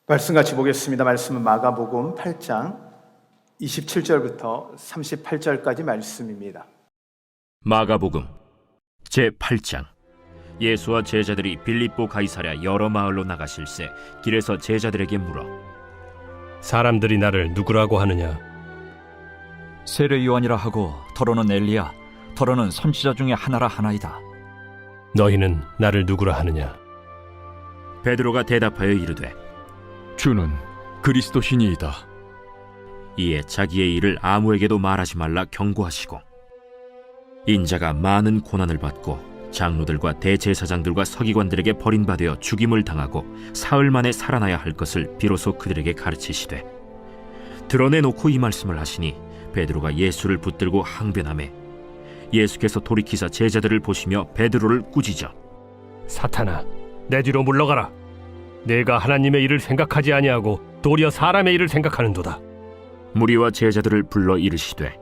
말씀 같이 보겠습니다. 말씀은 마가복음 8장 27절부터 38절까지 말씀입니다. 마가복음 제8장. 예수와 제자들이 빌립보 가이사랴 여러 마을로 나가실새 길에서 제자들에게 물어 사람들이 나를 누구라고 하느냐? 세례 요한이라 하고 더러는 엘리야, 더러는 선지자 중에 하나라 하나이다. 너희는 나를 누구라 하느냐? 베드로가 대답하여 이르되 주는 그리스도시니이다. 이에 자기의 일을 아무에게도 말하지 말라 경고하시고 인자가 많은 고난을 받고 장로들과 대제사장들과 서기관들에게 버림받아 죽임을 당하고 사흘 만에 살아나야 할 것을 비로소 그들에게 가르치시되 드러내놓고 이 말씀을 하시니 베드로가 예수를 붙들고 항변하매 예수께서 돌이키사 제자들을 보시며 베드로를 꾸짖어 사탄아, 내 뒤로 물러가라. 내가 하나님의 일을 생각하지 아니하고 도리어 사람의 일을 생각하는도다. 무리와 제자들을 불러 이르시되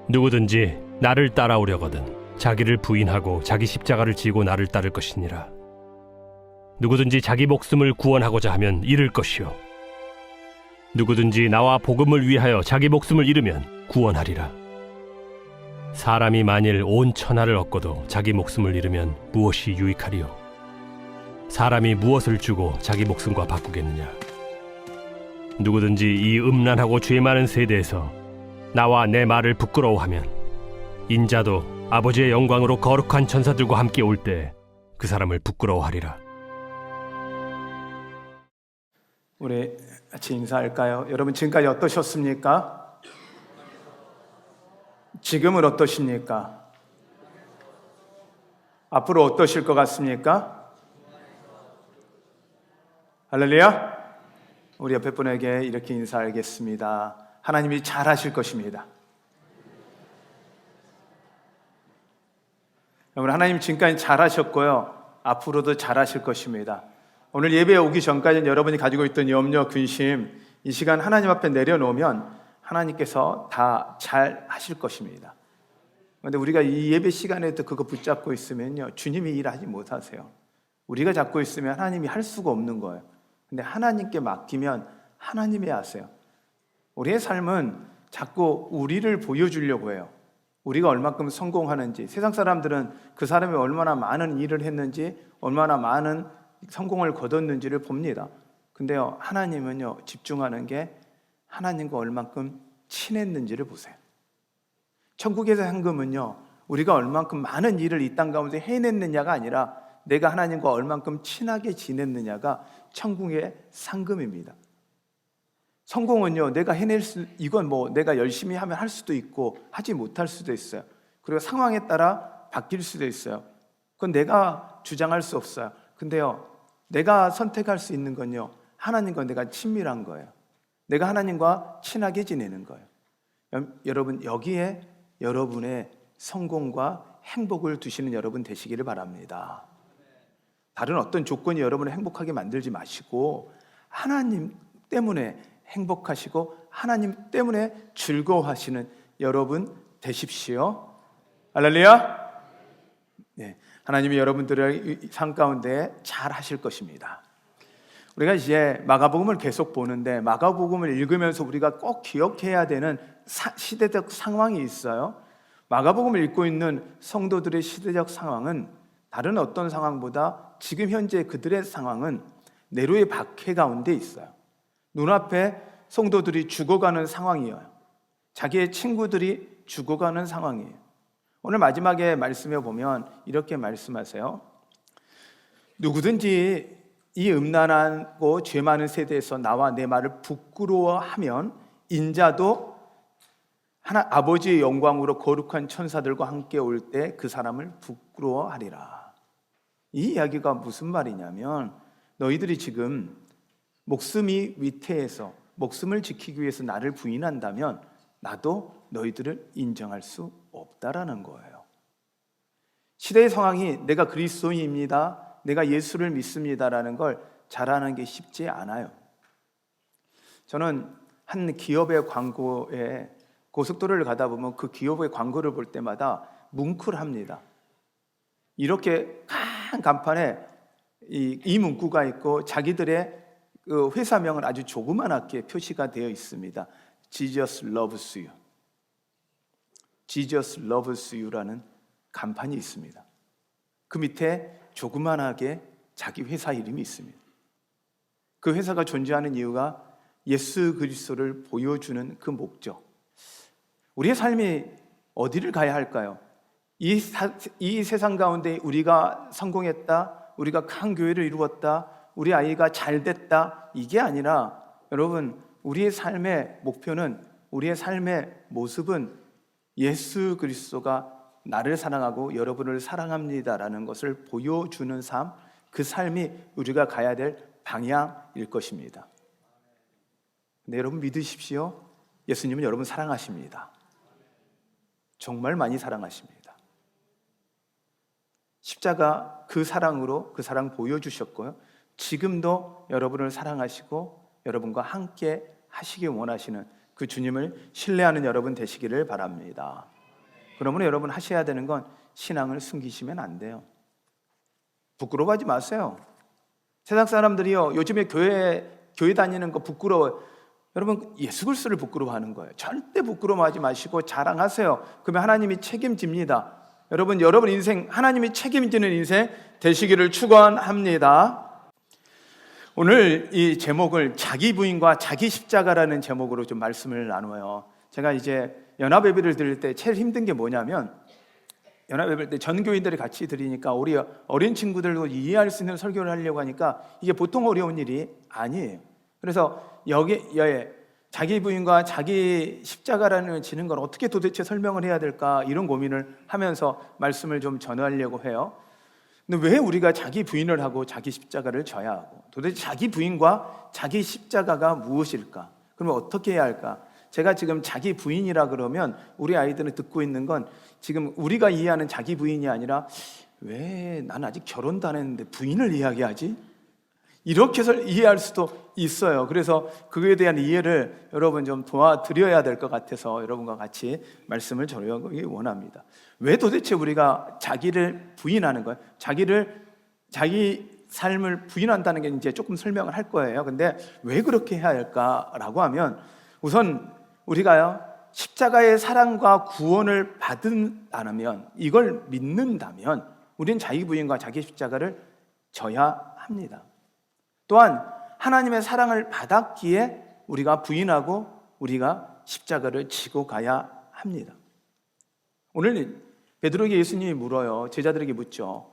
누구든지 나를 따라오려거든 자기를 부인하고 자기 십자가를 지고 나를 따를 것이니라. 누구든지 자기 목숨을 구원하고자 하면 잃을 것이요 누구든지 나와 복음을 위하여 자기 목숨을 잃으면 구원하리라. 사람이 만일 온 천하를 얻고도 자기 목숨을 잃으면 무엇이 유익하리요? 사람이 무엇을 주고 자기 목숨과 바꾸겠느냐? 누구든지 이 음란하고 죄 많은 세대에서 나와 내 말을 부끄러워하면 인자도 아버지의 영광으로 거룩한 천사들과 함께 올 때 그 사람을 부끄러워하리라. 우리 같이 인사할까요? 여러분 지금까지 어떠셨습니까? 지금은 어떠십니까? 앞으로 어떠실 것 같습니까? 할렐루야! 우리 옆에 분에게 이렇게 인사하겠습니다. 하나님이 잘하실 것입니다. 여러분, 하나님 지금까지 잘하셨고요, 앞으로도 잘하실 것입니다. 오늘 예배에 오기 전까지는 여러분이 가지고 있던 염려, 근심, 이 시간 하나님 앞에 내려놓으면 하나님께서 다 잘하실 것입니다. 그런데 우리가 이 예배 시간에도 그거 붙잡고 있으면요, 주님이 일하지 못하세요. 우리가 잡고 있으면 하나님이 할 수가 없는 거예요. 근데 하나님께 맡기면 하나님이 하세요. 우리의 삶은 자꾸 우리를 보여주려고 해요. 우리가 얼마큼 성공하는지, 세상 사람들은 그 사람이 얼마나 많은 일을 했는지, 얼마나 많은 성공을 거뒀는지를 봅니다. 근데요, 하나님은요, 집중하는 게 하나님과 얼마큼 친했는지를 보세요. 천국에서 상금은요, 우리가 얼만큼 많은 일을 이 땅 가운데 해냈느냐가 아니라 내가 하나님과 얼만큼 친하게 지냈느냐가 천국의 상금입니다. 성공은요, 내가 해낼 수, 이건 뭐 내가 열심히 하면 할 수도 있고 하지 못할 수도 있어요. 그리고 상황에 따라 바뀔 수도 있어요. 그건 내가 주장할 수 없어요. 근데요, 내가 선택할 수 있는 건요, 하나님과 내가 친밀한 거예요. 내가 하나님과 친하게 지내는 거예요. 여러분, 여기에 여러분의 성공과 행복을 두시는 여러분 되시기를 바랍니다. 다른 어떤 조건이 여러분을 행복하게 만들지 마시고 하나님 때문에 행복하시고 하나님 때문에 즐거워하시는 여러분 되십시오. 할렐루야. 네, 하나님이 여러분들의 삶 가운데 잘 하실 것입니다. 우리가 이제 마가복음을 계속 보는데 마가복음을 읽으면서 우리가 꼭 기억해야 되는 시대적 상황이 있어요. 마가복음을 읽고 있는 성도들의 시대적 상황은 다른 어떤 상황보다 지금 현재 그들의 상황은 네로의 박해 가운데 있어요. 눈앞에 성도들이 죽어가는 상황이에요. 자기의 친구들이 죽어가는 상황이에요. 오늘 마지막에 말씀해 보면 이렇게 말씀하세요. 누구든지 이 음란하고 죄 많은 세대에서 나와 내 말을 부끄러워하면 인자도 아버지의 영광으로 거룩한 천사들과 함께 올 때 그 사람을 부끄러워하리라. 이 이야기가 무슨 말이냐면 너희들이 지금 목숨이 위태해서 목숨을 지키기 위해서 나를 부인한다면 나도 너희들을 인정할 수 없다라는 거예요. 시대의 상황이 내가 그리스도인입니다, 내가 예수를 믿습니다라는 걸 잘하는 게 쉽지 않아요. 저는 한 기업의 광고에 고속도로를 가다 보면 그 기업의 광고를 볼 때마다 뭉클합니다. 이렇게 큰 간판에 이 문구가 있고 자기들의 그 회사명은 아주 조그만하게 표시가 되어 있습니다. Jesus loves you. Jesus loves you라는 간판이 있습니다. 그 밑에 조그만하게 자기 회사 이름이 있습니다. 그 회사가 존재하는 이유가 예수 그리스도를 보여주는 그 목적. 우리의 삶이 어디를 가야 할까요? 이 세상 가운데 우리가 성공했다, 우리가 큰 교회를 이루었다, 우리 아이가 잘 됐다, 이게 아니라 여러분, 우리의 삶의 목표는, 우리의 삶의 모습은 예수 그리스도가 나를 사랑하고 여러분을 사랑합니다라는 것을 보여주는 삶, 그 삶이 우리가 가야 될 방향일 것입니다. 근데 여러분 믿으십시오. 예수님은 여러분 사랑하십니다. 정말 많이 사랑하십니다. 십자가 그 사랑으로 그 사랑 보여주셨고요. 지금도 여러분을 사랑하시고 여러분과 함께 하시기 원하시는 그 주님을 신뢰하는 여러분 되시기를 바랍니다. 그러므로 여러분 하셔야 되는 건 신앙을 숨기시면 안 돼요. 부끄러워하지 마세요. 세상 사람들이요, 요즘에 교회 다니는 거 부끄러워요. 여러분 예수 그리스도를 부끄러워하는 거예요. 절대 부끄러워하지 마시고 자랑하세요. 그러면 하나님이 책임집니다. 여러분 인생 하나님이 책임지는 인생 되시기를 축원합니다. 오늘 이 제목을 자기 부인과 자기 십자가라는 제목으로 좀 말씀을 나눠요. 제가 이제 연합예배를 드릴 때 제일 힘든 게 뭐냐면, 연합예배 때 전교인들이 같이 드리니까 우리 어린 친구들도 이해할 수 있는 설교를 하려고 하니까 이게 보통 어려운 일이 아니에요. 그래서 여기에 자기 부인과 자기 십자가라는 지는 걸 어떻게 도대체 설명을 해야 될까, 이런 고민을 하면서 말씀을 좀 전하려고 해요. 근데 왜 우리가 자기 부인을 하고 자기 십자가를 져야 하고, 도대체 자기 부인과 자기 십자가가 무엇일까? 그러면 어떻게 해야 할까? 제가 지금 자기 부인이라 그러면 우리 아이들은 듣고 있는 건 지금 우리가 이해하는 자기 부인이 아니라, 왜 난 아직 결혼도 안 했는데 부인을 이야기하지? 이렇게 해서 이해할 수도 있어요. 그래서 그거에 대한 이해를 여러분 좀 도와드려야 될 것 같아서 여러분과 같이 말씀을 전하기 원합니다. 왜 도대체 우리가 자기를 부인하는 거예요? 자기 삶을 부인한다는 게 이제 조금 설명을 할 거예요. 근데 왜 그렇게 해야 할까라고 하면, 우선 우리가요, 십자가의 사랑과 구원을 받은다면, 이걸 믿는다면 우리는 자기 부인과 자기 십자가를 져야 합니다. 또한 하나님의 사랑을 받았기에 우리가 부인하고 우리가 십자가를 지고 가야 합니다. 오늘 베드로에게 예수님이 물어요. 제자들에게 묻죠.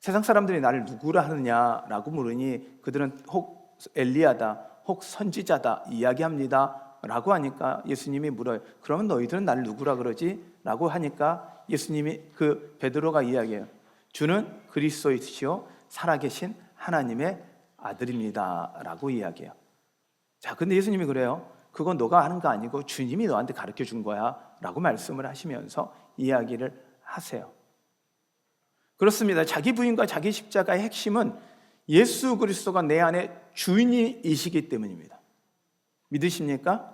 세상 사람들이 나를 누구라 하느냐라고 물으니 그들은 혹 엘리야다, 혹 선지자다 이야기합니다 라고 하니까 예수님이 물어요. 그러면 너희들은 나를 누구라 그러지? 라고 하니까 예수님이, 그 베드로가 이야기해요. 주는 그리스도이시요 살아계신 하나님의 아들입니다 라고 이야기해요. 자, 근데 예수님이 그래요. 그건 너가 하는 거 아니고 주님이 너한테 가르쳐 준 거야 라고 말씀을 하시면서 이야기를 하세요. 그렇습니다. 자기 부인과 자기 십자가의 핵심은 예수 그리스도가 내 안에 주인이시기 때문입니다. 믿으십니까?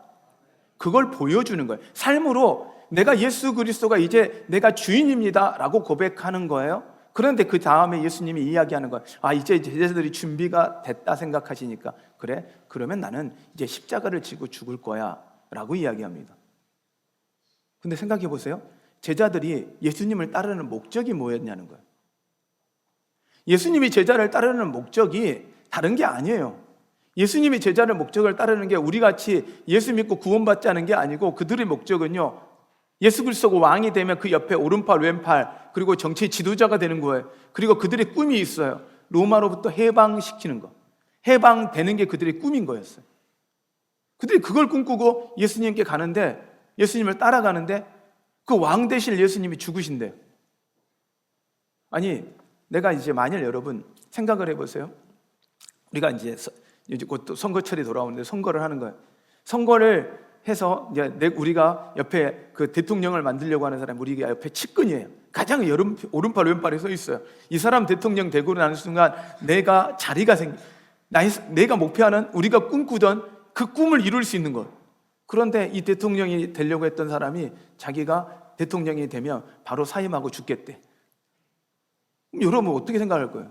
그걸 보여주는 거예요. 삶으로 내가 예수 그리스도가 이제 내가 주인입니다 라고 고백하는 거예요. 그런데 그 다음에 예수님이 이야기하는 거예요. 이제 제자들이 준비가 됐다 생각하시니까, 그래? 그러면 나는 이제 십자가를 지고 죽을 거야 라고 이야기합니다. 근데 생각해 보세요. 제자들이 예수님을 따르는 목적이 뭐였냐는 거예요. 예수님이 제자를 따르는 목적이 다른 게 아니에요. 예수님이 제자를 목적을 따르는 게 우리같이 예수 믿고 구원받자는 게 아니고, 그들의 목적은요, 예수 그리스도가 왕이 되면 그 옆에 오른팔 왼팔, 그리고 정치 지도자가 되는 거예요. 그리고 그들의 꿈이 있어요. 로마로부터 해방시키는 거, 해방되는 게 그들의 꿈인 거였어요. 그들이 그걸 꿈꾸고 예수님께 가는데, 예수님을 따라가는데 그 왕 되실 예수님이 죽으신대요. 아니, 내가 이제 만일 여러분 생각을 해보세요. 우리가 이제 곧 또 선거철이 돌아오는데 선거를 하는 거예요. 선거를 해서 이제 우리가 옆에 그 대통령을 만들려고 하는 사람, 우리가 옆에 측근이에요. 가장 오른팔 왼팔에 서 있어요. 이 사람 대통령 되고 나는 순간 내가 자리가 내가 목표하는, 우리가 꿈꾸던 그 꿈을 이룰 수 있는 것. 그런데 이 대통령이 되려고 했던 사람이 자기가 대통령이 되면 바로 사임하고 죽겠대. 그럼 여러분 어떻게 생각할 거예요?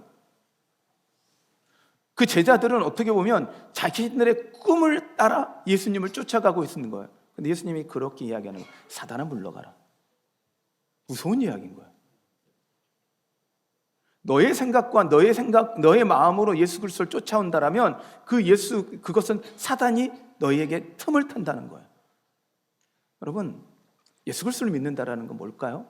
그 제자들은 어떻게 보면 자기들의 꿈을 따라 예수님을 쫓아가고 있는 거예요. 근데 예수님이 그렇게 이야기하는 거예요. 사단아 물러가라. 무서운 이야기인 거예요. 너의 생각과 너의 마음으로 예수 그리스도를 쫓아온다라면 그것은 사단이 너희에게 틈을 탄다는 거예요. 여러분, 예수 그리스도를 믿는다라는 건 뭘까요?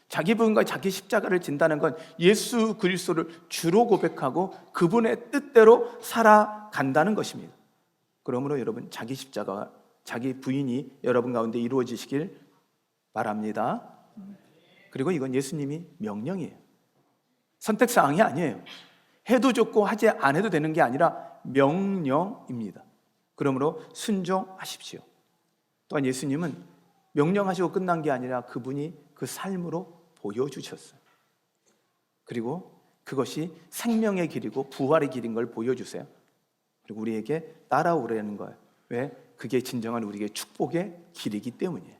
자기 부인과 자기 십자가를 진다는 건 예수 그리스도를 주로 고백하고 그분의 뜻대로 살아간다는 것입니다. 그러므로 여러분, 자기 십자가와 자기 부인이 여러분 가운데 이루어지시길 바랍니다. 그리고 이건 예수님이 명령이에요. 선택사항이 아니에요. 해도 좋고 하지 안 해도 되는 게 아니라 명령입니다. 그러므로 순종하십시오. 또한 예수님은 명령하시고 끝난 게 아니라 그분이 그 삶으로 보여주셨어요. 그리고 그것이 생명의 길이고 부활의 길인 걸 보여주세요. 그리고 우리에게 따라오라는 거예요. 왜? 그게 진정한 우리에게 축복의 길이기 때문이에요.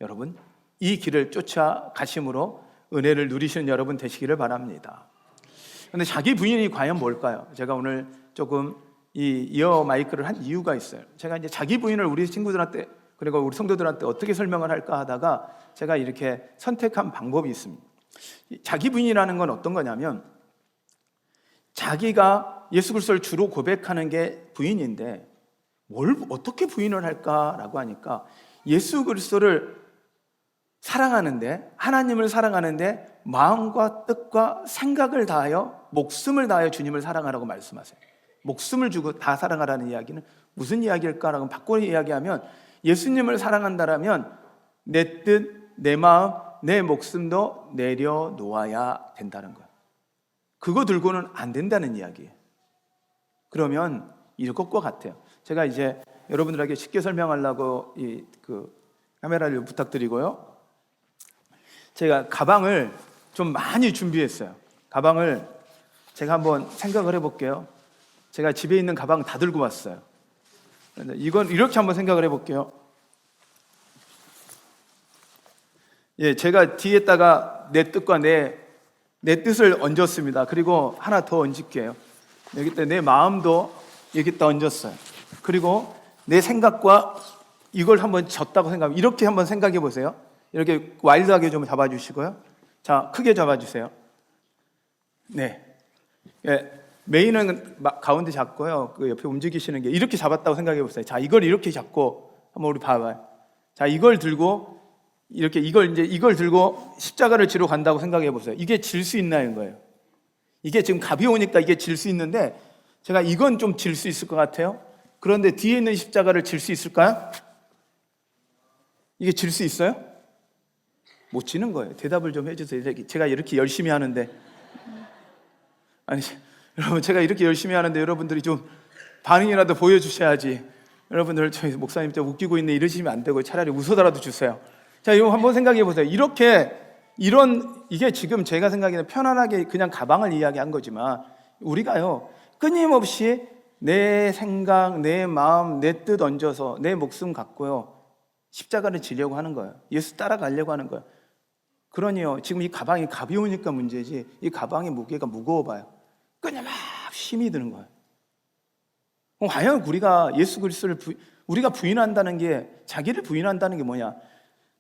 여러분, 이 길을 쫓아가심으로 은혜를 누리시는 여러분 되시기를 바랍니다. 그런데 자기 부인이 과연 뭘까요? 제가 오늘 조금 이 이어 마이크를 한 이유가 있어요. 제가 이제 자기 부인을 우리 친구들한테 그리고 우리 성도들한테 어떻게 설명을 할까 하다가 제가 이렇게 선택한 방법이 있습니다. 자기 부인이라는 건 어떤 거냐면 자기가 예수 그리스도를 주로 고백하는 게 부인인데 뭘 어떻게 부인을 할까라고 하니까 예수 그리스도를 사랑하는데 하나님을 사랑하는데 마음과 뜻과 생각을 다하여 목숨을 다하여 주님을 사랑하라고 말씀하세요. 목숨을 주고 다 사랑하라는 이야기는 무슨 이야기일까라고 바꿔 이야기하면 예수님을 사랑한다라면 내 뜻, 내 마음, 내 목숨도 내려놓아야 된다는 거예요. 그거 들고는 안 된다는 이야기예요. 그러면 이럴 것과 같아요. 제가 이제 여러분들에게 쉽게 설명하려고 카메라를 부탁드리고요. 제가 가방을 좀 많이 준비했어요. 가방을 제가 한번 생각을 해볼게요. 제가 집에 있는 가방 다 들고 왔어요. 이건 이렇게 한번 생각을 해볼게요. 예, 제가 뒤에다가 내 뜻과 내 뜻을 얹었습니다. 그리고 하나 더 얹을게요. 여기다 내 마음도 여기다 얹었어요. 그리고 내 생각과 이걸 한번 졌다고 생각하면 이렇게 한번 생각해 보세요. 이렇게 와일드하게 좀 잡아주시고요. 자, 크게 잡아주세요. 네. 예, 메인은 가운데 잡고요. 그 옆에 움직이시는 게 이렇게 잡았다고 생각해 보세요. 자, 이걸 이렇게 잡고 한번 우리 봐봐요. 자, 이걸 들고 이렇게 이걸 들고 십자가를 지러 간다고 생각해 보세요. 이게 질 수 있나요, 거예요? 이게 지금 가벼우니까 이게 질 수 있는데 제가 이건 좀 질 수 있을 것 같아요. 그런데 뒤에 있는 십자가를 질 수 있을까요? 이게 질 수 있어요? 못 지는 거예요. 대답을 좀 해주세요. 제가 이렇게 열심히 하는데 아니 여러분 제가 이렇게 열심히 하는데 여러분들이 좀 반응이라도 보여주셔야지. 여러분들 저희 목사님 좀 웃기고 있네 이러시면 안 되고 차라리 웃어라도 주세요. 자, 이거 한번 생각해 보세요. 이게 지금 제가 생각에는 편안하게 그냥 가방을 이야기한 거지만 우리가요 끊임없이 내 생각, 내 마음, 내 뜻 얹어서 내 목숨 갖고요 십자가를 지려고 하는 거예요. 예수 따라가려고 하는 거예요. 그러니요 지금 이 가방이 가벼우니까 문제지 이 가방의 무게가 무거워봐요. 끊임없이 힘이 드는 거예요. 과연 우리가 예수 그리스도를 우리가 부인한다는 게 자기를 부인한다는 게 뭐냐?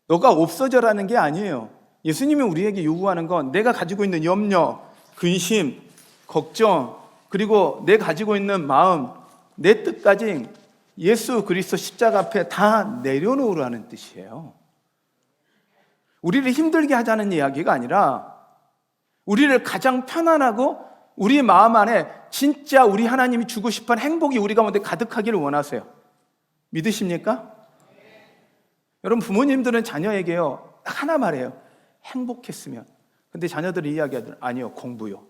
너가 없어져라는 게 아니에요. 예수님이 우리에게 요구하는 건 내가 가지고 있는 염려, 근심, 걱정 그리고 내 가지고 있는 마음, 내 뜻까지 예수 그리스도 십자가 앞에 다 내려놓으라는 뜻이에요. 우리를 힘들게 하자는 이야기가 아니라 우리를 가장 편안하고 우리 마음 안에 진짜 우리 하나님이 주고 싶은 행복이 우리 가운데 가득하기를 원하세요. 믿으십니까? 여러분 부모님들은 자녀에게요 딱 하나 말해요. 행복했으면. 근데 자녀들이 이야기하더라고요. 아니요, 공부요.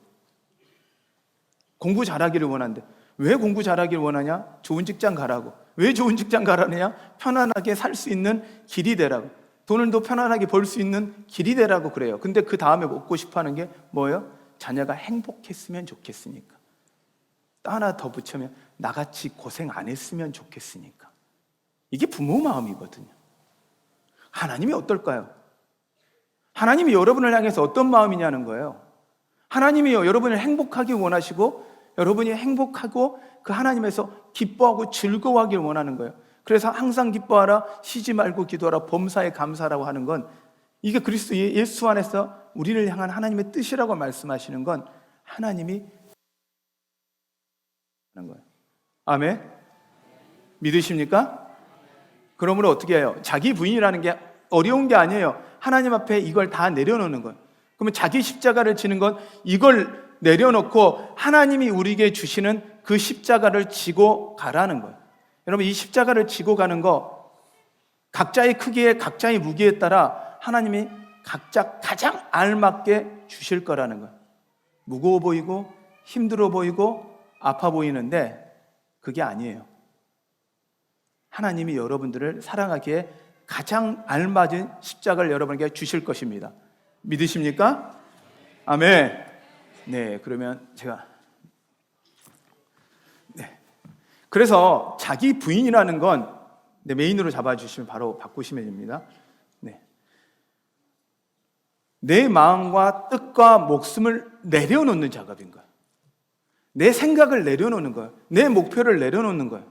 공부 잘하기를 원하는데 왜 공부 잘하기를 원하냐? 좋은 직장 가라고. 왜 좋은 직장 가라느냐? 편안하게 살 수 있는 길이 되라고. 돈을 더 편안하게 벌 수 있는 길이 되라고 그래요. 근데 그 다음에 먹고 싶어하는 게 뭐예요? 자녀가 행복했으면 좋겠으니까. 또 하나 더 붙이면 나같이 고생 안 했으면 좋겠으니까. 이게 부모 마음이거든요. 하나님이 어떨까요? 하나님이 여러분을 향해서 어떤 마음이냐는 거예요. 하나님이 여러분을 행복하게 원하시고 여러분이 행복하고 그 하나님에서 기뻐하고 즐거워하길 원하는 거예요. 그래서 항상 기뻐하라, 쉬지 말고 기도하라, 범사에 감사라고 하는 건, 이게 그리스도 예수 안에서 우리를 향한 하나님의 뜻이라고 말씀하시는 건 하나님이 하는 거예요. 아멘? 믿으십니까? 그러므로 어떻게 해요? 자기 부인이라는 게 어려운 게 아니에요. 하나님 앞에 이걸 다 내려놓는 거예요. 그러면 자기 십자가를 지는 건 이걸 내려놓고 하나님이 우리에게 주시는 그 십자가를 지고 가라는 거예요. 여러분, 이 십자가를 지고 가는 거 각자의 크기에 각자의 무게에 따라 하나님이 각자 가장 알맞게 주실 거라는 거예요. 무거워 보이고 힘들어 보이고 아파 보이는데 그게 아니에요. 하나님이 여러분들을 사랑하기에 가장 알맞은 십자가를 여러분에게 주실 것입니다. 믿으십니까? 아멘. 네, 그러면 제가 그래서 자기 부인이라는 건 메인으로 잡아주시면 바로 바꾸시면 됩니다. 내 마음과 뜻과 목숨을 내려놓는 작업인 거예요. 내 생각을 내려놓는 거예요. 내 목표를 내려놓는 거예요.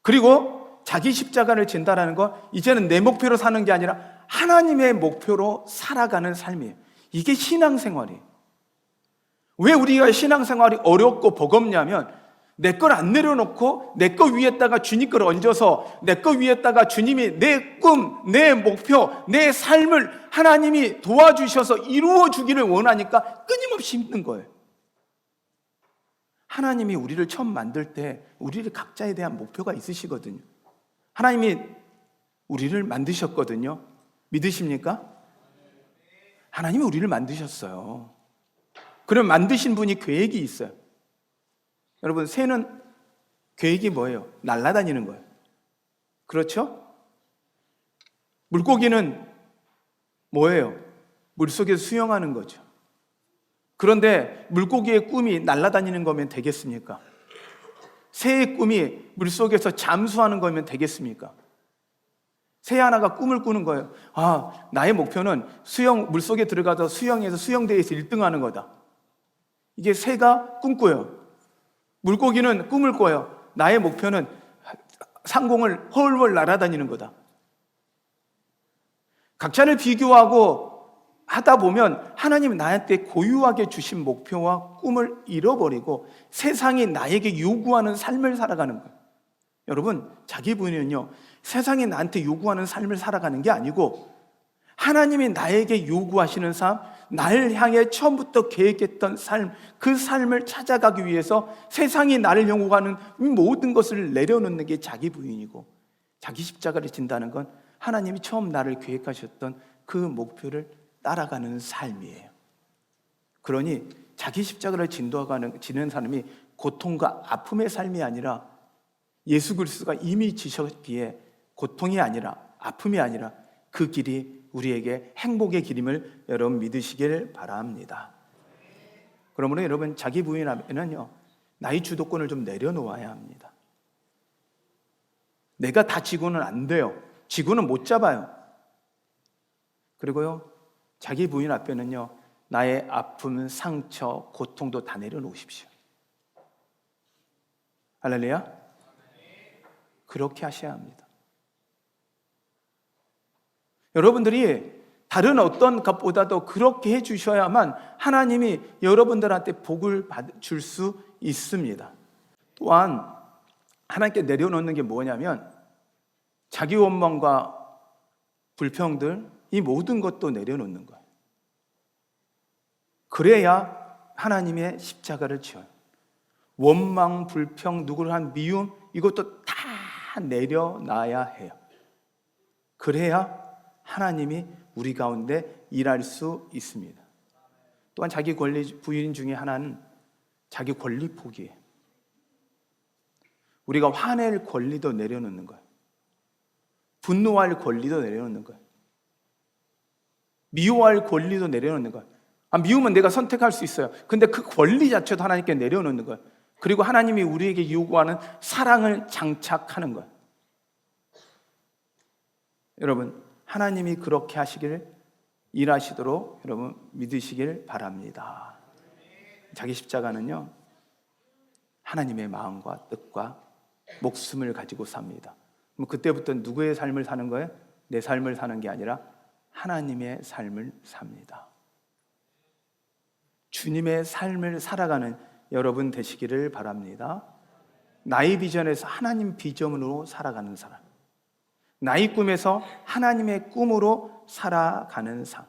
그리고 자기 십자가를 진다라는 건 이제는 내 목표로 사는 게 아니라 하나님의 목표로 살아가는 삶이에요. 이게 신앙생활이에요. 왜 우리가 신앙생활이 어렵고 버겁냐면 내 걸 안 내려놓고 내 거 위에다가 주님 걸 얹어서 내 거 위에다가 주님이 내 꿈, 내 목표, 내 삶을 하나님이 도와주셔서 이루어 주기를 원하니까 끊임없이 힘든 거예요. 하나님이 우리를 처음 만들 때 우리를 각자에 대한 목표가 있으시거든요. 하나님이 우리를 만드셨거든요. 믿으십니까? 하나님이 우리를 만드셨어요. 그럼 만드신 분이 계획이 있어요. 여러분, 새는 계획이 뭐예요? 날아다니는 거예요. 그렇죠? 물고기는 뭐예요? 물속에서 수영하는 거죠. 그런데 물고기의 꿈이 날아다니는 거면 되겠습니까? 새의 꿈이 물속에서 잠수하는 거면 되겠습니까? 새 하나가 꿈을 꾸는 거예요. 아, 나의 목표는 물속에 들어가서 수영해서 수영대회에서 1등하는 거다. 이게 새가 꿈꿔요. 물고기는 꿈을 꿔요. 나의 목표는 상공을 헐헐 날아다니는 거다. 각자를 비교하고 하다 보면 하나님은 나한테 고유하게 주신 목표와 꿈을 잃어버리고 세상이 나에게 요구하는 삶을 살아가는 거예요. 여러분, 자기 부인은요, 세상이 나한테 요구하는 삶을 살아가는 게 아니고 하나님이 나에게 요구하시는 삶, 나를 향해 처음부터 계획했던 삶, 그 삶을 찾아가기 위해서 세상이 나를 요구하는 모든 것을 내려놓는 게 자기 부인이고, 자기 십자가를 진다는 건 하나님이 처음 나를 계획하셨던 그 목표를 따라가는 삶이에요. 그러니 자기 십자가를 지는 사람이 고통과 아픔의 삶이 아니라 예수 그리스도가 이미 지셨기에 고통이 아니라 아픔이 아니라 그 길이 우리에게 행복의 길임을 여러분 믿으시길 바랍니다. 그러므로 여러분, 자기 부인 앞에는요, 나의 주도권을 좀 내려놓아야 합니다. 내가 다 지고는 안 돼요. 지고는 못 잡아요. 그리고요, 자기 부인 앞에는요, 나의 아픔, 상처, 고통도 다 내려놓으십시오. 할렐루야. 그렇게 하셔야 합니다. 여러분들이 다른 어떤 것보다도 그렇게 해주셔야만 하나님이 여러분들한테 복을 줄 수 있습니다. 또한 하나님께 내려놓는 게 뭐냐면 자기 원망과 불평들, 이 모든 것도 내려놓는 거예요. 그래야 하나님의 십자가를 지어요. 원망, 불평, 누구를 한 미움, 이것도 다 내려놔야 해요. 그래야 하나님이 우리 가운데 일할 수 있습니다. 또한 자기 권리 부인 중에 하나는 자기 권리 포기예요. 우리가 화낼 권리도 내려놓는 거예요. 분노할 권리도 내려놓는 거예요. 미워할 권리도 내려놓는 거예요. 미우면 내가 선택할 수 있어요. 근데 그 권리 자체도 하나님께 내려놓는 거예요. 그리고 하나님이 우리에게 요구하는 사랑을 장착하는 거예요. 여러분, 하나님이 그렇게 하시길, 일하시도록 여러분 믿으시길 바랍니다. 자기 십자가는요, 하나님의 마음과 뜻과 목숨을 가지고 삽니다. 그럼 그때부터 누구의 삶을 사는 거예요? 내 삶을 사는 게 아니라 하나님의 삶을 삽니다. 주님의 삶을 살아가는 여러분 되시기를 바랍니다. 나의 비전에서 하나님 비전으로 살아가는 사람, 나의 꿈에서 하나님의 꿈으로 살아가는 삶,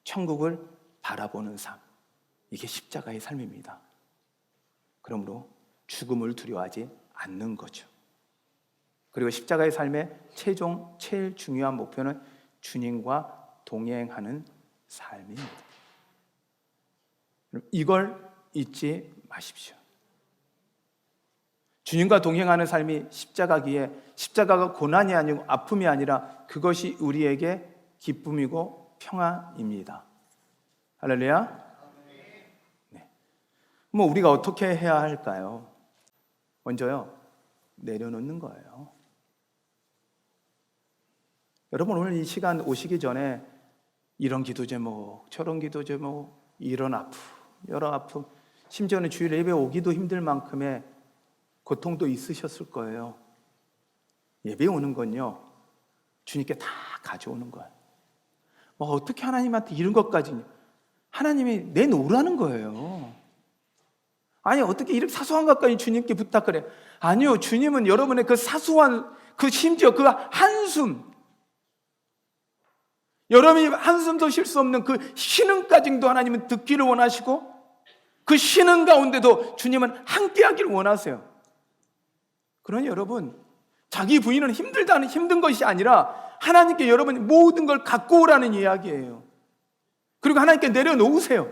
천국을 바라보는 삶, 이게 십자가의 삶입니다. 그러므로 죽음을 두려워하지 않는 거죠. 그리고 십자가의 삶의 제일 중요한 목표는 주님과 동행하는 삶입니다. 이걸 잊지 마십시오. 주님과 동행하는 삶이 십자가기에 십자가가 고난이 아니고 아픔이 아니라 그것이 우리에게 기쁨이고 평안입니다. 할렐루야. 네. 뭐 우리가 어떻게 해야 할까요? 먼저요, 내려놓는 거예요. 여러분, 오늘 이 시간 오시기 전에 이런 기도 제목, 저런 기도 제목, 이런 아픔, 여러 아픔, 심지어는 주일 예배 오기도 힘들 만큼의 고통도 있으셨을 거예요. 예배 오는 건요, 주님께 다 가져오는 거예요. 뭐 어떻게 하나님한테 이런 것까지 하나님이 내놓으라는 거예요. 아니, 어떻게 이렇게 사소한 것까지 주님께 부탁을 해? 아니요, 주님은 여러분의 그 사소한, 그 심지어 그 한숨, 여러분이 한숨도 쉴 수 없는 그 쉬는까지도 하나님은 듣기를 원하시고, 그 쉬는 가운데도 주님은 함께하기를 원하세요. 그러니 여러분, 자기 부인은 힘든 것이 아니라 하나님께 여러분이 모든 걸 갖고 오라는 이야기예요. 그리고 하나님께 내려놓으세요.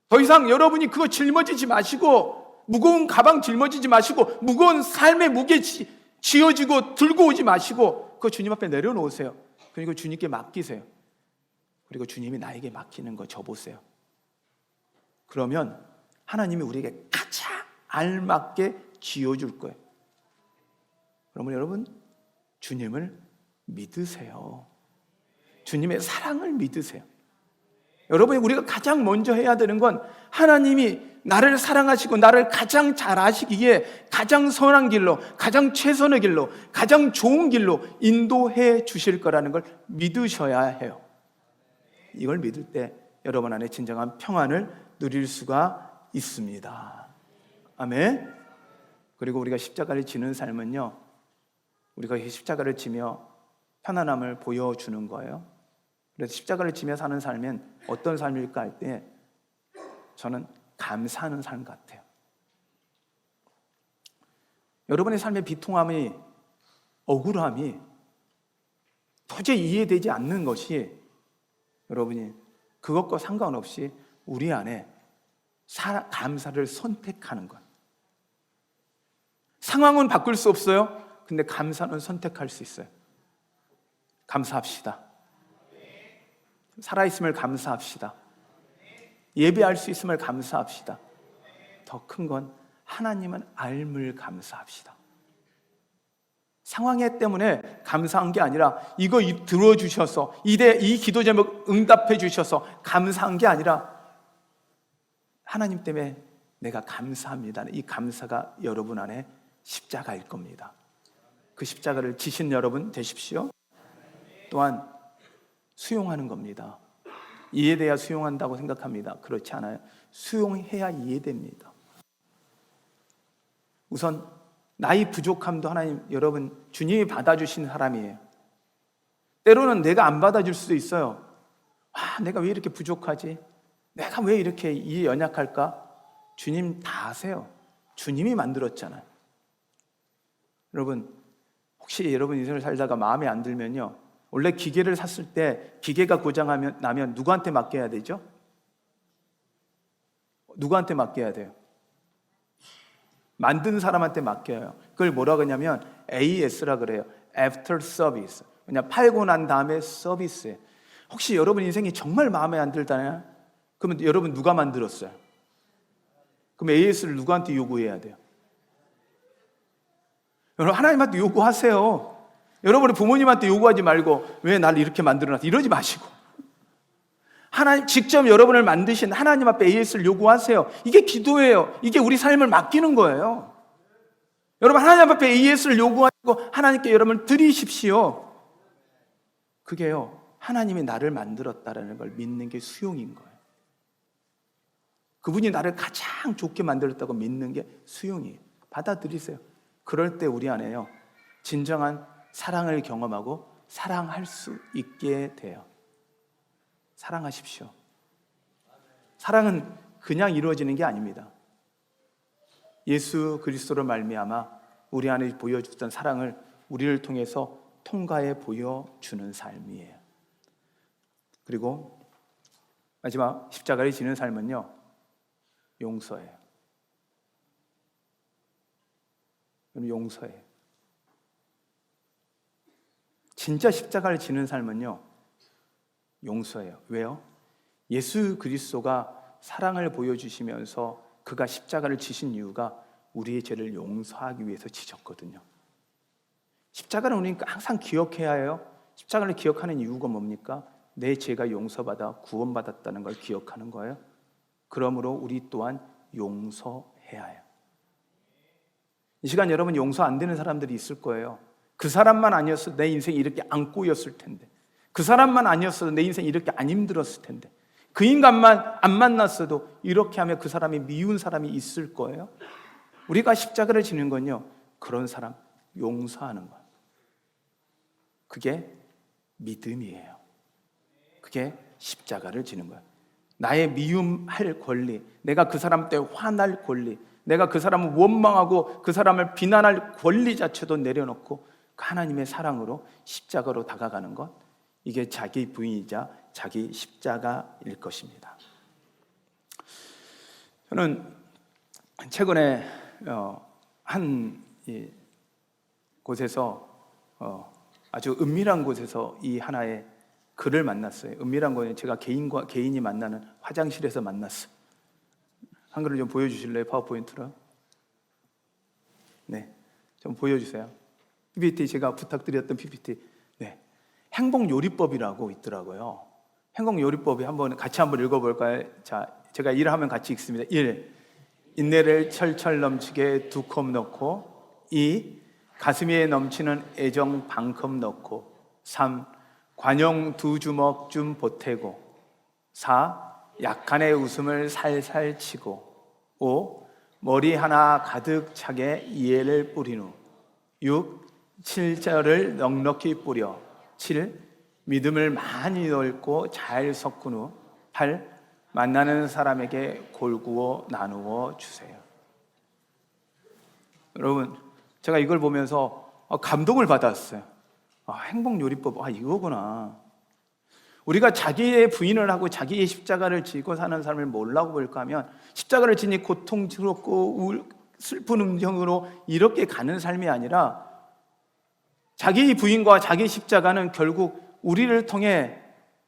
더 이상 여러분이 그거 짊어지지 마시고, 무거운 가방 짊어지지 마시고, 무거운 삶의 무게 지어지고 들고 오지 마시고, 그거 주님 앞에 내려놓으세요. 그리고 주님께 맡기세요. 그리고 주님이 나에게 맡기는 거 줘보세요. 그러면 하나님이 우리에게 가장 알맞게 지어줄 거예요. 그러면 여러분, 주님을 믿으세요. 주님의 사랑을 믿으세요. 여러분이 우리가 가장 먼저 해야 되는 건 하나님이 나를 사랑하시고 나를 가장 잘 아시기에 가장 선한 길로, 가장 최선의 길로, 가장 좋은 길로 인도해 주실 거라는 걸 믿으셔야 해요. 이걸 믿을 때 여러분 안에 진정한 평안을 누릴 수가 있습니다. 아멘. 그리고 우리가 십자가를 지는 삶은요, 우리가 십자가를 지며 편안함을 보여주는 거예요. 그래서 십자가를 지며 사는 삶은 어떤 삶일까 할 때 저는 감사하는 삶 같아요. 여러분의 삶의 비통함이, 억울함이 도저히 이해되지 않는 것이 여러분이 그것과 상관없이 우리 안에 감사를 선택하는 것. 상황은 바꿀 수 없어요. 근데 감사는 선택할 수 있어요. 감사합시다. 살아있음을 감사합시다. 예배할 수 있음을 감사합시다. 더 큰 건 하나님은 알물 감사합시다. 상황에 때문에 감사한 게 아니라 이거 들어주셔서 이 기도 제목 응답해 주셔서 감사한 게 아니라 하나님 때문에 내가 감사합니다. 이 감사가 여러분 안에 십자가일 겁니다. 그 십자가를 지신 여러분 되십시오. 또한 수용하는 겁니다. 이해돼야 수용한다고 생각합니다. 그렇지 않아요. 수용해야 이해됩니다. 우선 나의 부족함도 하나님, 여러분 주님이 받아주신 사람이에요. 때로는 내가 안 받아줄 수도 있어요. 내가 왜 이렇게 부족하지? 내가 왜 이렇게 연약할까? 주님 다 아세요. 주님이 만들었잖아요. 여러분, 혹시 여러분 인생을 살다가 마음에 안 들면요, 원래 기계를 샀을 때 기계가 고장나면 누구한테 맡겨야 되죠? 누구한테 맡겨야 돼요? 만든 사람한테 맡겨요. 그걸 뭐라고 하냐면 AS라 그래요. After Service. 그냥 팔고 난 다음에 서비스예요. 혹시 여러분 인생이 정말 마음에 안 들다냐? 그러면 여러분 누가 만들었어요? 그럼 AS를 누구한테 요구해야 돼요? 여러분 하나님한테 요구하세요. 여러분의 부모님한테 요구하지 말고 왜 나를 이렇게 만들어놨어? 이러지 마시고 하나님 직접 여러분을 만드신 하나님 앞에 AS를 요구하세요. 이게 기도예요. 이게 우리 삶을 맡기는 거예요. 여러분 하나님 앞에 AS를 요구하고 하나님께 여러분을 드리십시오. 그게요, 하나님이 나를 만들었다라는 걸 믿는 게 수용인 거예요. 그분이 나를 가장 좋게 만들었다고 믿는 게 수용이에요. 받아들이세요. 그럴 때 우리 안에요, 진정한 사랑을 경험하고 사랑할 수 있게 돼요. 사랑하십시오. 사랑은 그냥 이루어지는 게 아닙니다. 예수 그리스도로 말미암아 우리 안에 보여주던 사랑을 우리를 통해서 통가에 보여주는 삶이에요. 그리고 마지막 십자가를 지는 삶은요, 용서예요. 용서예요. 진짜 십자가를 지는 삶은요, 용서예요. 왜요? 예수 그리스도가 사랑을 보여주시면서 그가 십자가를 지신 이유가 우리의 죄를 용서하기 위해서 지셨거든요. 십자가는 우리가 항상 기억해야 해요. 십자가를 기억하는 이유가 뭡니까? 내 죄가 용서받아 구원받았다는 걸 기억하는 거예요. 그러므로 우리 또한 용서해야 해요. 이 시간 여러분 용서 안 되는 사람들이 있을 거예요. 그 사람만 아니었어도 내 인생이 이렇게 안 꼬였을 텐데, 그 사람만 아니었어도 내 인생이 이렇게 안 힘들었을 텐데, 그 인간만 안 만났어도 이렇게 하면 그 사람이 미운 사람이 있을 거예요. 우리가 십자가를 지는 건요, 그런 사람 용서하는 거예요. 그게 믿음이에요. 그게 십자가를 지는 거예요. 나의 미움할 권리, 내가 그 사람 때문에 화날 권리, 내가 그 사람을 원망하고 그 사람을 비난할 권리 자체도 내려놓고 하나님의 사랑으로 십자가로 다가가는 것, 이게 자기 부인이자 자기 십자가일 것입니다. 저는 최근에 한 곳에서 아주 은밀한 곳에서 이 하나의 글을 만났어요. 은밀한 곳에 제가 개인과 개인이 만나는 화장실에서 만났어요. 한글을 좀 보여주실래요? 파워포인트로. 네, 좀 보여주세요. PPT 제가 부탁드렸던 PPT. 네, 행복요리법이라고 있더라고요. 행복요리법이 같이 한번 읽어볼까요? 자, 제가 1 하면 같이 읽습니다. 1. 인내를 철철 넘치게 2컵 넣고. 2. 가슴에 넘치는 애정 반컵 넣고. 3. 관용 2주먹 좀 보태고. 4. 약간의 웃음을 살살 치고. 5. 머리 하나 가득 차게 이해를 뿌린 후. 6. 7절을 넉넉히 뿌려. 7. 믿음을 많이 넣고 잘 섞은 후. 8. 만나는 사람에게 골구어 나누어 주세요. 여러분, 제가 이걸 보면서 감동을 받았어요. 행복요리법, 이거구나. 우리가 자기의 부인을 하고 자기의 십자가를 지고 사는 삶을 뭐라고 볼까 하면, 십자가를 지니 고통스럽고 슬픈 음정으로 이렇게 가는 삶이 아니라, 자기 부인과 자기 십자가는 결국 우리를 통해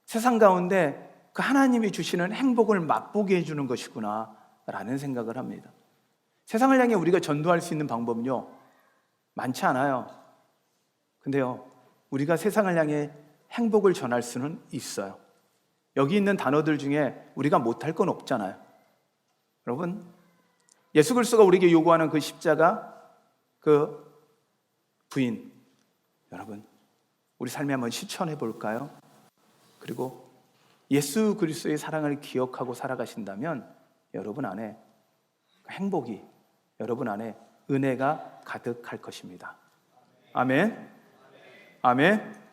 세상 가운데 그 하나님이 주시는 행복을 맛보게 해주는 것이구나 라는 생각을 합니다. 세상을 향해 우리가 전도할 수 있는 방법은요, 많지 않아요. 근데요, 우리가 세상을 향해 행복을 전할 수는 있어요. 여기 있는 단어들 중에 우리가 못할 건 없잖아요. 여러분, 예수 그리스도가 우리에게 요구하는 그 십자가, 그 부인, 여러분 우리 삶에 한번 실천해 볼까요? 그리고 예수 그리스도의 사랑을 기억하고 살아가신다면 여러분 안에 행복이, 여러분 안에 은혜가 가득할 것입니다. 아멘. 아멘.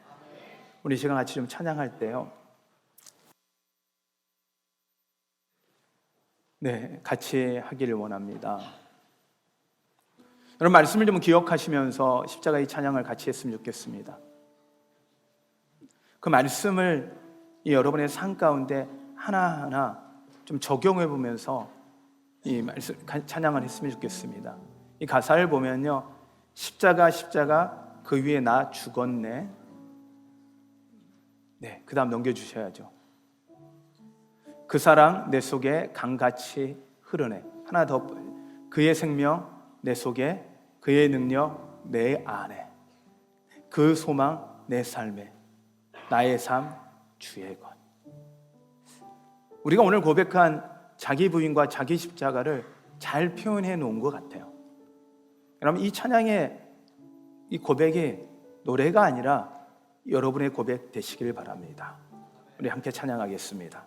우리 시간 같이 좀 찬양할 때요, 네, 같이 하기를 원합니다. 여러분 말씀을 좀 기억하시면서 십자가의 찬양을 같이 했으면 좋겠습니다. 그 말씀을 여러분의 삶 가운데 하나하나 좀 적용해 보면서 이 말씀 찬양을 했으면 좋겠습니다. 이 가사를 보면요, 십자가 그 위에 나 죽었네. 네, 그 다음 넘겨주셔야죠. 그 사랑 내 속에 강같이 흐르네. 하나 더, 그의 생명 내 속에, 그의 능력 내 안에, 그 소망 내 삶에, 나의 삶 주의 것. 우리가 오늘 고백한 자기 부인과 자기 십자가를 잘 표현해 놓은 것 같아요. 여러분, 이 찬양의 이 고백이 노래가 아니라 여러분의 고백 되시길 바랍니다. 우리 함께 찬양하겠습니다.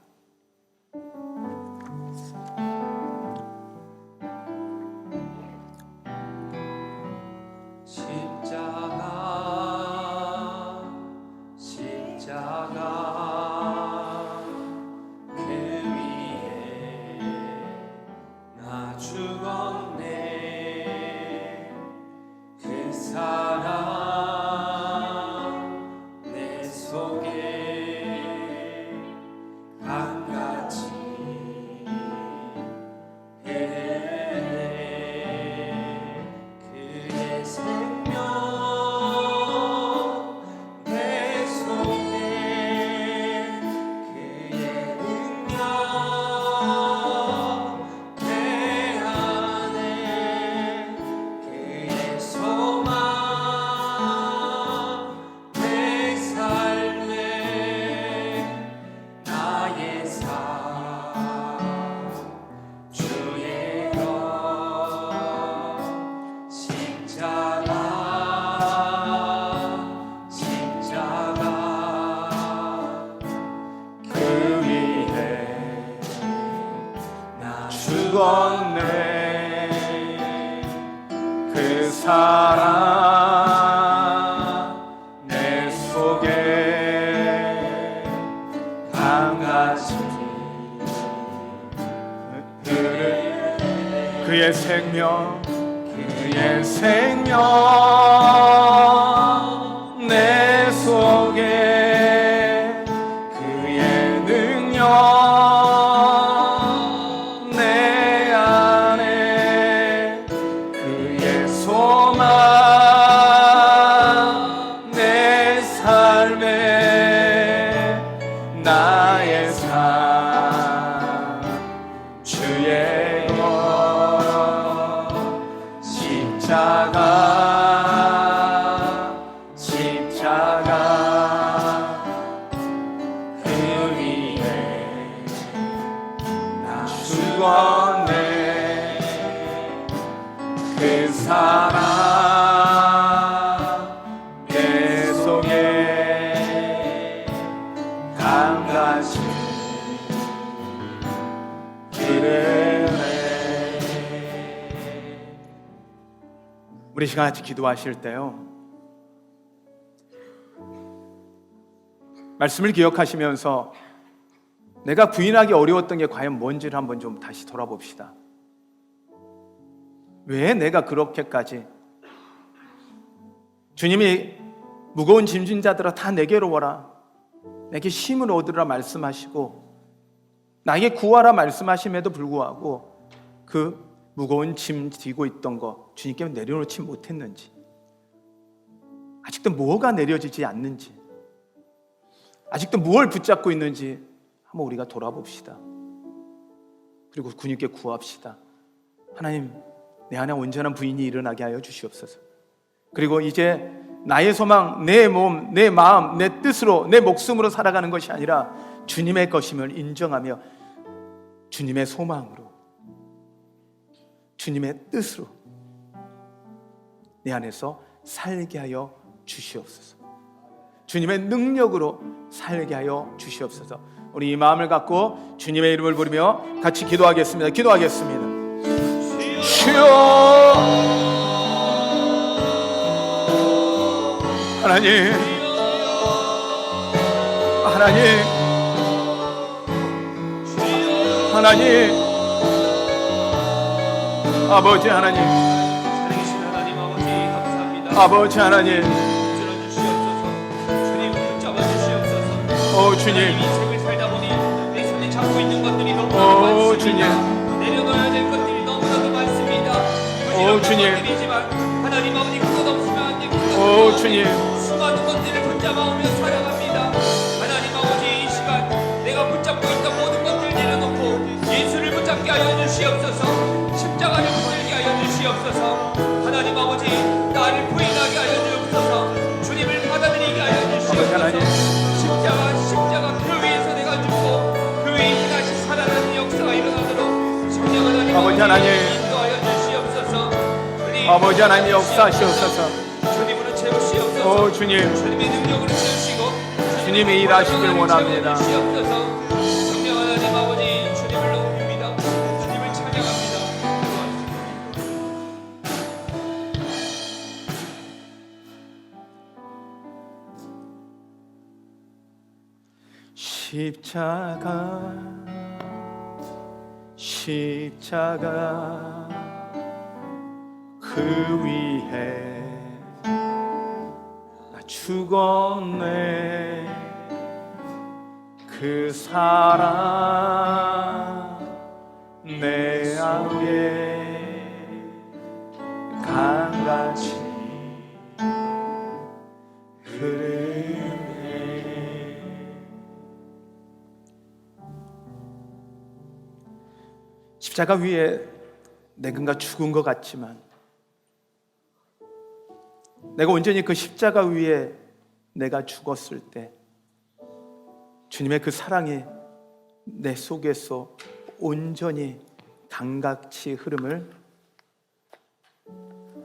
십자가 그 위에 나 죽었네. 그 사랑 내 속에 강같이 흐르네. 그의 생명 내 속에, 그의 능력 내 안에, 그의 소망 내 삶에, 나의 삶 주의 것. 십자가 그 위에 나 죽었네. 그 사랑 내 속에 강같이 흐르네. 그의 생명, 그의 생명 내 속에, 그의 능력 내 안에, 그의 소망 내 삶에, 나의 삶 주의 것. 십자가 그 위에 나 죽었네. 그 사랑 내 속에 강같이 흐르네. 우리 시간 같이 기도하실 때요, 말씀을 기억하시면서 내가 부인하기 어려웠던 게 과연 뭔지를 한번 좀 다시 돌아봅시다. 왜 내가 그렇게까지, 주님이 무거운 짐진 자들아 다 내게로 오라, 내게 힘을 얻으라 말씀하시고 나에게 구하라 말씀하심에도 불구하고 그 무거운 짐 지고 있던 거 주님께 내려놓지 못했는지, 아직도 뭐가 내려지지 않는지, 아직도 무엇을 붙잡고 있는지 한번 우리가 돌아봅시다. 그리고 주님께 구합시다. 하나님, 내 안에 온전한 부인이 일어나게 하여 주시옵소서. 그리고 이제 나의 소망, 내 몸, 내 마음, 내 뜻으로, 내 목숨으로 살아가는 것이 아니라 주님의 것임을 인정하며 주님의 소망으로, 주님의 뜻으로 내 안에서 살게 하여 주시옵소서. 주님의 능력으로 살게 하여 주시옵소서. 우리 이 마음을 갖고 주님의 이름을 부르며 같이 기도하겠습니다. 주여, 하나님, 아버지 하나님, 살아계신 하나님 아버지 감사합니다. 아버지 하나님, 들어주시옵소서. 주님 붙잡아 주시옵소서. 주님, 이 생을 살다 보니 내 손에 잡고 있는 것들이 너무나도 주님, 많습니다. 내려놓아야 될 것들이 너무나도 많습니다. 주님, 것들이지만 하나님 아버지 그것 없으면 안 됩니다. 주님, 수많은 것들을 붙잡아오며 살아갑니다. 하나님 아버지 이 시간 내가 붙잡고 있던 모든 것들을 내려놓고 예수를 붙잡게 하여 주시옵소서. 십자가를 붙들게 하여 주시옵소서. 하나님 아버지 나를 부인하게 하여 주옵소서. 주님을 받아들이게 하여 주시옵소서. 십자가 그 위에서 내가 죽고 그 위에 다시 아버지 하나님, 인도하여 주시옵소서. 아버지 하나님 역사하시옵소서. 주님으로 채우시옵소서. 오 주님, 주님의 능력으로 채우시고 주님이 일하시길 원합니다. 주시옵소서. 성령 하나님 아버지 주님을 높입니다. 주님을 찬양합니다. 십자가 그 위에 나 죽었네. 그 사랑 내 안에 강같이 흐르네. 십자가 위에 내가 죽은 것 같지만 내가 온전히 그 십자가 위에 내가 죽었을 때 주님의 그 사랑이 내 속에서 온전히 강같이 흐름을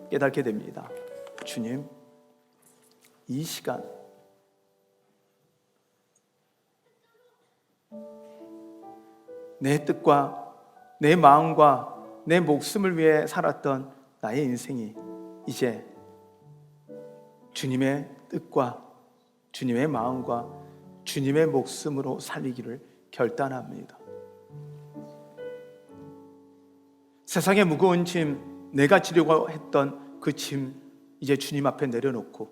깨닫게 됩니다. 주님, 이 시간 내 뜻과 내 마음과 내 목숨을 위해 살았던 나의 인생이 이제 주님의 뜻과 주님의 마음과 주님의 목숨으로 살리기를 결단합니다. 세상의 무거운 짐, 내가 지려고 했던 그 짐 이제 주님 앞에 내려놓고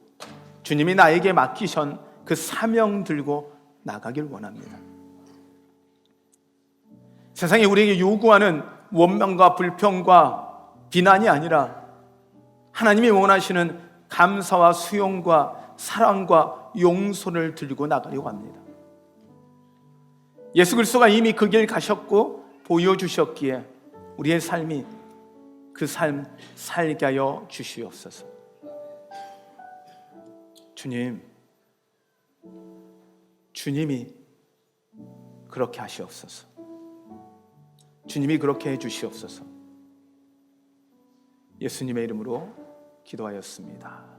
주님이 나에게 맡기신 그 사명 들고 나가길 원합니다. 세상이 우리에게 요구하는 원망과 불평과 비난이 아니라 하나님이 원하시는 감사와 수용과 사랑과 용서를 들고 나가려고 합니다. 예수 그리스도가 이미 그 길 가셨고 보여주셨기에 우리의 삶이 그 삶 살게 하여 주시옵소서. 주님, 주님이 그렇게 하시옵소서. 주님이 그렇게 해주시옵소서. 예수님의 이름으로 기도하였습니다.